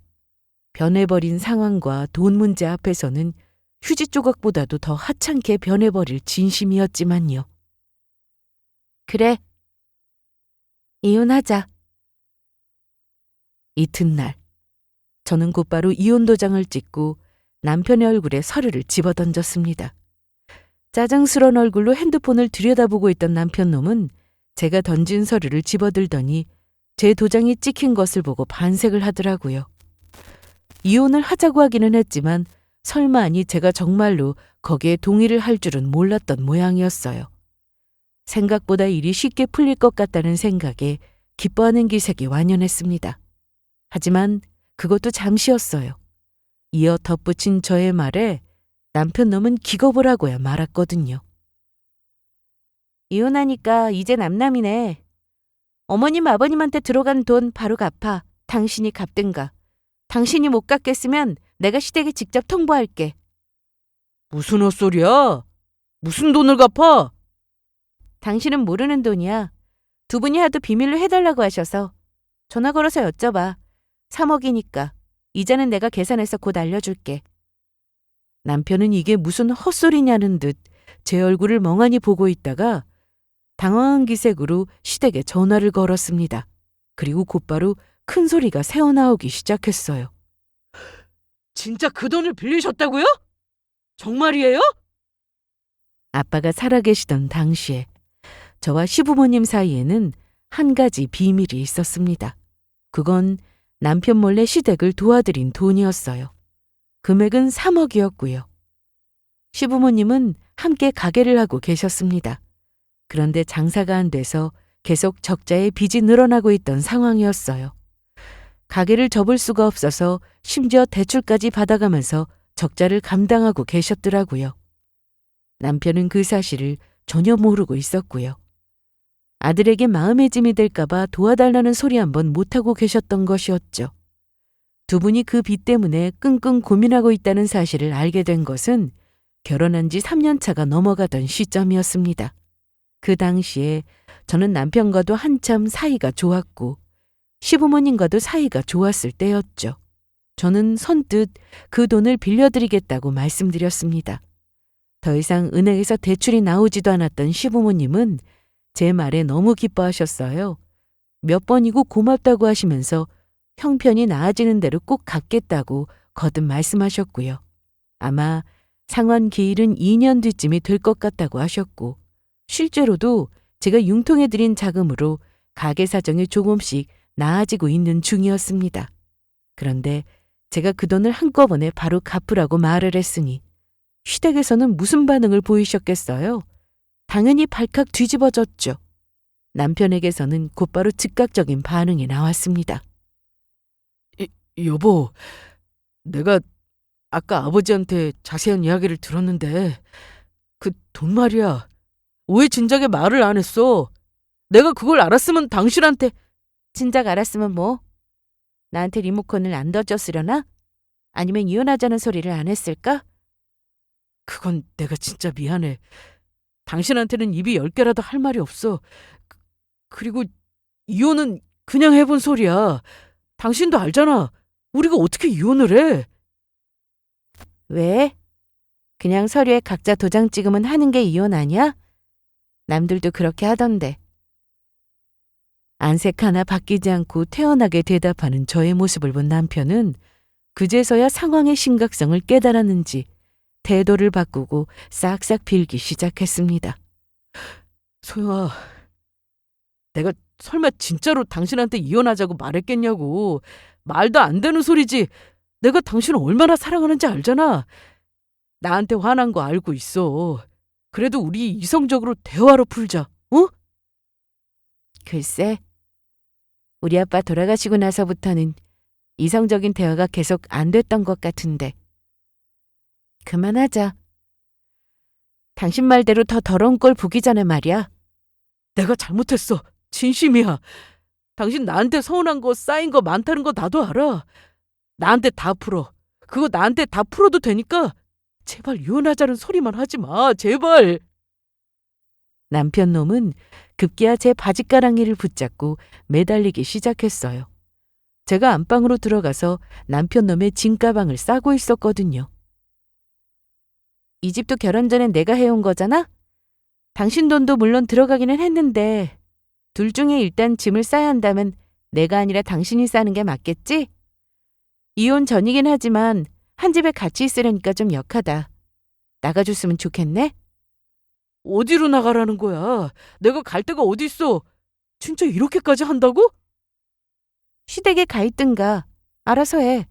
변해버린 상황과 돈 문제 앞에서는 휴지 조각보다도 더 하찮게 변해버릴 진심이었지만요. 그래, 이혼하자. 이튿날, 저는 곧바로 이혼 도장을 찍고 남편의 얼굴에 서류를 집어던졌습니다. 짜증스러운 얼굴로 핸드폰을 들여다보고 있던 남편놈은 제가 던진 서류를 집어들더니 제 도장이 찍힌 것을 보고 반색을 하더라고요. 이혼을 하자고 하기는 했지만 설마니 제가 정말로 거기에 동의를 할 줄은 몰랐던 모양이었어요. 생각보다 일이 쉽게 풀릴 것 같다는 생각에 기뻐하는 기색이 완연했습니다. 하지만 그것도 잠시였어요. 이어 덧붙인 저의 말에 남편놈은 기겁을 하고야 말았거든요. 이혼하니까 이제 남남이네. 어머님 아버님한테 들어간 돈 바로 갚아. 당신이 갚든가. 당신이 못 갚겠으면 내가 시댁에 직접 통보할게. 무슨 헛소리야? 무슨 돈을 갚아? 당신은 모르는 돈이야. 두 분이 하도 비밀로 해달라고 하셔서. 전화 걸어서 여쭤봐. 3억이니까. 이자는 내가 계산해서 곧 알려줄게. 남편은 이게 무슨 헛소리냐는 듯 제 얼굴을 멍하니 보고 있다가 당황한 기색으로 시댁에 전화를 걸었습니다. 그리고 곧바로 큰 소리가 새어나오기 시작했어요. 진짜 그 돈을 빌리셨다고요? 정말이에요? 아빠가 살아계시던 당시에 저와 시부모님 사이에는 한 가지 비밀이 있었습니다. 그건 남편 몰래 시댁을 도와드린 돈이었어요. 금액은 3억이었고요. 시부모님은 함께 가게를 하고 계셨습니다. 그런데 장사가 안 돼서 계속 적자의 빚이 늘어나고 있던 상황이었어요. 가게를 접을 수가 없어서 심지어 대출까지 받아가면서 적자를 감당하고 계셨더라고요. 남편은 그 사실을 전혀 모르고 있었고요. 아들에게 마음의 짐이 될까봐 도와달라는 소리 한번 못하고 계셨던 것이었죠. 두 분이 그 빚 때문에 끙끙 고민하고 있다는 사실을 알게 된 것은 결혼한 지 3년 차가 넘어가던 시점이었습니다. 그 당시에 저는 남편과도 한참 사이가 좋았고 시부모님과도 사이가 좋았을 때였죠. 저는 선뜻 그 돈을 빌려드리겠다고 말씀드렸습니다. 더 이상 은행에서 대출이 나오지도 않았던 시부모님은 제 말에 너무 기뻐하셨어요. 몇 번이고 고맙다고 하시면서 형편이 나아지는 대로 꼭 갚겠다고 거듭 말씀하셨고요. 아마 상환 기일은 2년 뒤쯤이 될 것 같다고 하셨고 실제로도 제가 융통해드린 자금으로 가게 사정이 조금씩 나아지고 있는 중이었습니다. 그런데 제가 그 돈을 한꺼번에 바로 갚으라고 말을 했으니 시댁에서는 무슨 반응을 보이셨겠어요? 당연히 발칵 뒤집어졌죠. 남편에게서는 곧바로 즉각적인 반응이 나왔습니다. 여보, 내가 아까 아버지한테 자세한 이야기를 들었는데 그 돈 말이야. 왜 진작에 말을 안 했어? 내가 그걸 알았으면 당신한테. 진작 알았으면 뭐? 나한테 리모컨을 안 던졌으려나? 아니면 이혼하자는 소리를 안 했을까? 그건 내가 진짜 미안해. 당신한테는 입이 10개라도 할 말이 없어. 그리고 이혼은 그냥 해본 소리야. 당신도 알잖아. 우리가 어떻게 이혼을 해? 왜? 그냥 서류에 각자 도장 찍으면 하는 게 이혼 아니야? 남들도 그렇게 하던데. 안색 하나 바뀌지 않고 태연하게 대답하는 저의 모습을 본 남편은 그제서야 상황의 심각성을 깨달았는지 태도를 바꾸고 싹싹 빌기 시작했습니다. 소영아, 내가 설마 진짜로 당신한테 이혼하자고 말했겠냐고. 말도 안 되는 소리지. 내가 당신을 얼마나 사랑하는지 알잖아. 나한테 화난 거 알고 있어. 그래도 우리 이성적으로 대화로 풀자, 어? 글쎄, 우리 아빠 돌아가시고 나서부터는 이성적인 대화가 계속 안 됐던 것 같은데. 그만하자. 당신 말대로 더 더러운 꼴 보기 전에 말이야. 내가 잘못했어. 진심이야. 당신 나한테 서운한 거 쌓인 거 많다는 거 나도 알아. 나한테 다 풀어. 그거 나한테 다 풀어도 되니까 제발 이혼하자는 소리만 하지 마. 제발. 남편 놈은 급기야 제 바지가랑이를 붙잡고 매달리기 시작했어요. 제가 안방으로 들어가서 남편 놈의 짐가방을 싸고 있었거든요. 이 집도 결혼 전엔 내가 해온 거잖아? 당신 돈도 물론 들어가기는 했는데 둘 중에 일단 짐을 싸야 한다면 내가 아니라 당신이 싸는 게 맞겠지? 이혼 전이긴 하지만 한 집에 같이 있으려니까 좀 역하다. 나가줬으면 좋겠네? 어디로 나가라는 거야? 내가 갈 데가 어디 있어? 진짜 이렇게까지 한다고? 시댁에 가 있든가. 알아서 해.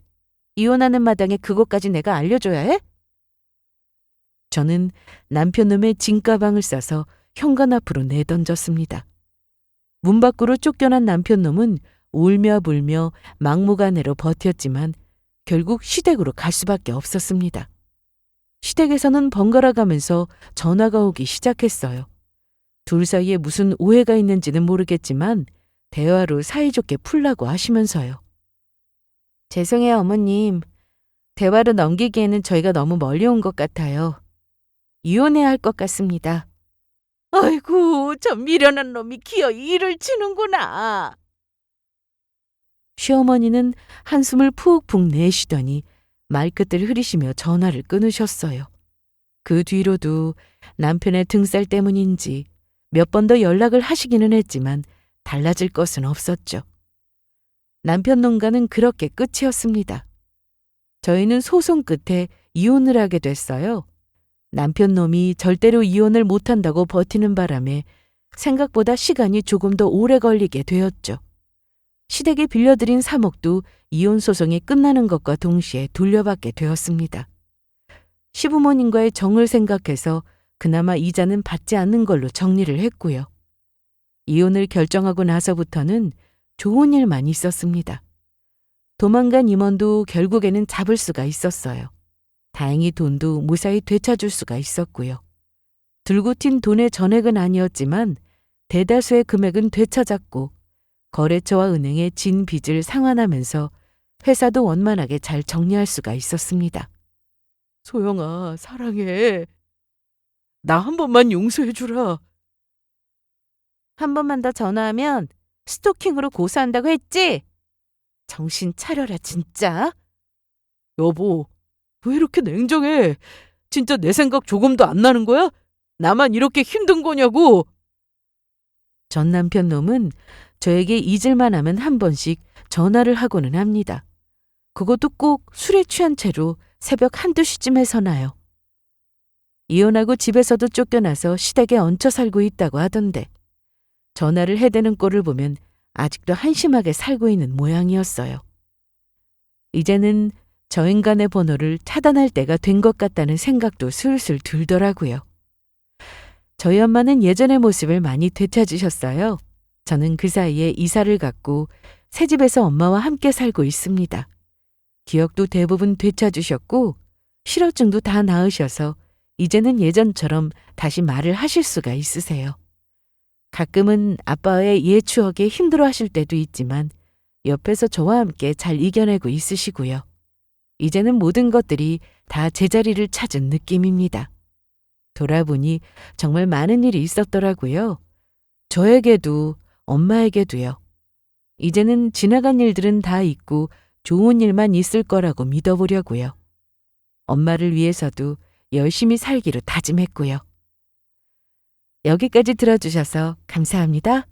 이혼하는 마당에 그것까지 내가 알려줘야 해? 저는 남편 놈의 짐가방을 싸서 현관 앞으로 내던졌습니다. 문 밖으로 쫓겨난 남편 놈은 울며 불며 막무가내로 버텼지만 결국 시댁으로 갈 수밖에 없었습니다. 시댁에서는 번갈아 가면서 전화가 오기 시작했어요. 둘 사이에 무슨 오해가 있는지는 모르겠지만 대화로 사이좋게 풀라고 하시면서요. 죄송해요, 어머님. 대화로 넘기기에는 저희가 너무 멀리 온 것 같아요. 이혼해야 할 것 같습니다. 아이고, 저 미련한 놈이 기어이 일을 치는구나. 시어머니는 한숨을 푹푹 내쉬더니 말끝을 흐리시며 전화를 끊으셨어요. 그 뒤로도 남편의 등살 때문인지 몇 번 더 연락을 하시기는 했지만 달라질 것은 없었죠. 남편 농가는 그렇게 끝이었습니다. 저희는 소송 끝에 이혼을 하게 됐어요. 남편 놈이 절대로 이혼을 못한다고 버티는 바람에 생각보다 시간이 조금 더 오래 걸리게 되었죠. 시댁에 빌려드린 3억도 이혼 소송이 끝나는 것과 동시에 돌려받게 되었습니다. 시부모님과의 정을 생각해서 그나마 이자는 받지 않는 걸로 정리를 했고요. 이혼을 결정하고 나서부터는 좋은 일만 있었습니다. 도망간 임원도 결국에는 잡을 수가 있었어요. 다행히 돈도 무사히 되찾을 수가 있었고요. 들고 튄 돈의 전액은 아니었지만 대다수의 금액은 되찾았고 거래처와 은행에 진 빚을 상환하면서 회사도 원만하게 잘 정리할 수가 있었습니다. 소영아, 사랑해. 나 한 번만 용서해 주라. 한 번만 더 전화하면 스토킹으로 고소한다고 했지? 정신 차려라, 진짜. 여보, 왜 이렇게 냉정해? 진짜 내 생각 조금도 안 나는 거야? 나만 이렇게 힘든 거냐고. 전 남편 놈은 저에게 잊을만 하면 한 번씩 전화를 하고는 합니다. 그것도 꼭 술에 취한 채로 새벽 1~2시쯤에 전화요. 이혼하고 집에서도 쫓겨나서 시댁에 얹혀 살고 있다고 하던데 전화를 해대는 꼴을 보면 아직도 한심하게 살고 있는 모양이었어요. 이제는 저 인간의 번호를 차단할 때가 된 것 같다는 생각도 슬슬 들더라고요. 저희 엄마는 예전의 모습을 많이 되찾으셨어요. 저는 그 사이에 이사를 갔고 새 집에서 엄마와 함께 살고 있습니다. 기억도 대부분 되찾으셨고 실어증도 다 나으셔서 이제는 예전처럼 다시 말을 하실 수가 있으세요. 가끔은 아빠의 옛 추억에 힘들어하실 때도 있지만 옆에서 저와 함께 잘 이겨내고 있으시고요. 이제는 모든 것들이 다 제자리를 찾은 느낌입니다. 돌아보니 정말 많은 일이 있었더라고요. 저에게도 엄마에게도요. 이제는 지나간 일들은 다 잊고 좋은 일만 있을 거라고 믿어보려고요. 엄마를 위해서도 열심히 살기로 다짐했고요. 여기까지 들어주셔서 감사합니다.